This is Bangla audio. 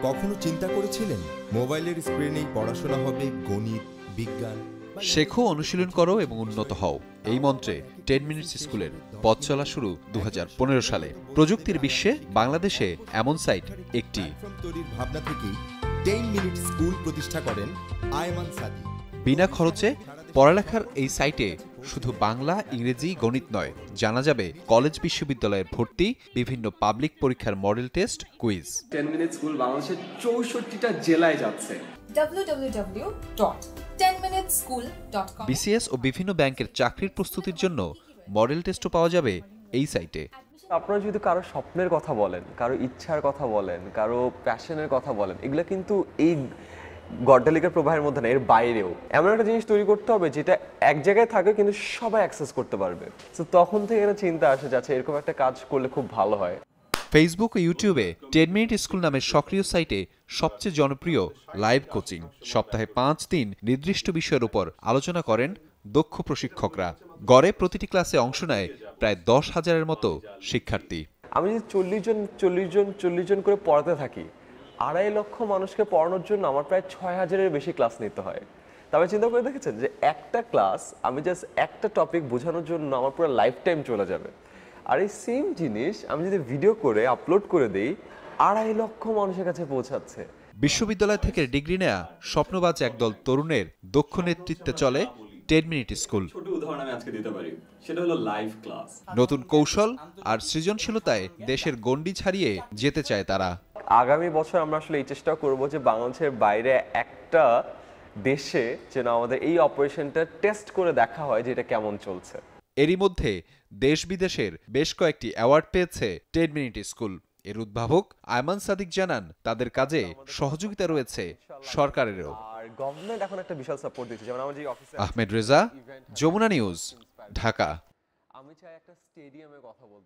কখনো চিন্তা করেছিলেন মোবাইলের স্ক্রিনেই পড়াশোনা হবে গণিত, বিজ্ঞান? শেখো, অনুশীলন করো এবং উন্নত হও, এই মন্ত্রে 10 মিনিটস স্কুলের পথ চলা শুরু 2015 সালে। প্রযুক্তির বিশ্বে বাংলাদেশে এমন সাইট একটি। তৈরির ভাবনা থেকেই 10 মিনিট স্কুল প্রতিষ্ঠা করেন আয়মান সাদিক। বিনা খরচে পড়ালেখার এই সাইটে শুধু বাংলা, ইংরেজি, গণিত নয়, জানা যাবে কলেজ, বিশ্ববিদ্যালয়ের ভর্তি, বিভিন্ন পাবলিক পরীক্ষার model test, quiz. 10 minute school বাংলাদেশের 64টা জেলায় যাচ্ছে। www.10minuteschool.com বিসিএস ও বিভিন্ন ব্যাংকের চাকরির প্রস্তুতির জন্য মডেল টেস্টও পাওয়া যাবে এই সাইটে। আপনারা যদি কারো স্বপ্নের কথা বলেন, কারো ইচ্ছার কথা বলেন, কারো প্যাশনের কথা বলেন, এগুলো কিন্তু এই গড্ডালিকার প্রবাহের মধ্যে না, এর বাইরেও এমন একটা জিনিস তৈরি করতে হবে যেটা এক জায়গায় থাকে কিন্তু সবাই অ্যাক্সেস করতে পারবে। তো তখন থেকে একটা চিন্তা আসে যাচ্ছে এরকম একটা কাজ করলে খুব ভালো হয়। ফেসবুক ও ইউটিউবে 10 মিনিট স্কুল নামের সক্রিয় সাইটে সবচেয়ে জনপ্রিয় লাইভ কোচিং। সপ্তাহে 5 দিন নির্দিষ্ট বিষয়ের উপর আলোচনা করেন দক্ষ প্রশিক্ষকরা। গড়ে প্রতিটি ক্লাসে অংশ নেয় প্রায় 10,000-এর মতো শিক্ষার্থী। আমি যদি 40 জন করে পড়াতে থাকি, 2.5 লক্ষ মানুষকে পড়ানোর জন্য আমার প্রায় 6,000-এর বেশি ক্লাস নিতে হয়। তবে চিন্তা করে দেখেছেন যে একটা ক্লাস আমি জাস্ট একটা টপিক বোঝানোর জন্য আমার পুরো লাইফ টাইম চলে যাবে। আর এই সেম জিনিস আমি যদি ভিডিও করে আপলোড করে দেই, 2.5 লক্ষ মানুষের কাছে পৌঁছাচ্ছে। বিশ্ববিদ্যালয় থেকে ডিগ্রি নেয়া স্বপ্নবাজ একদল তরুণের দক্ষ নেতৃত্বে চলে 10 মিনিট স্কুল। ছোট উদাহরণ আমি আজকে দিতে পারি, সেটা হলো লাইভ ক্লাস। নতুন কৌশল আর সৃজনশীলতায় দেশের গণ্ডি ছাড়িয়ে যেতে চায় তারা। আগামী বছর আমরা আসলে এই চেষ্টা করব যে বাংলাদেশের বাইরে একটা দেশে যেন আমাদের এই অপারেশনটা টেস্ট করে দেখা হয় যে এটা কেমন চলছে। এরই মধ্যে দেশ বিদেশের বেশ কয়েকটি অ্যাওয়ার্ড পেয়েছে 10 মিনিট স্কুল। এর উদ্ভাবক আয়মান সাদিক জানান, তাদের কাজে সহযোগিতা রয়েছে সরকারেরও। আর গভর্নমেন্ট এখন একটা বিশাল সাপোর্ট দিচ্ছে, যেমন আমার যে অফিসে আহমেদ রেজা, যমুনা নিউজ, ঢাকা। আমি চাই একটা স্টেডিয়ামে কথা বলতে।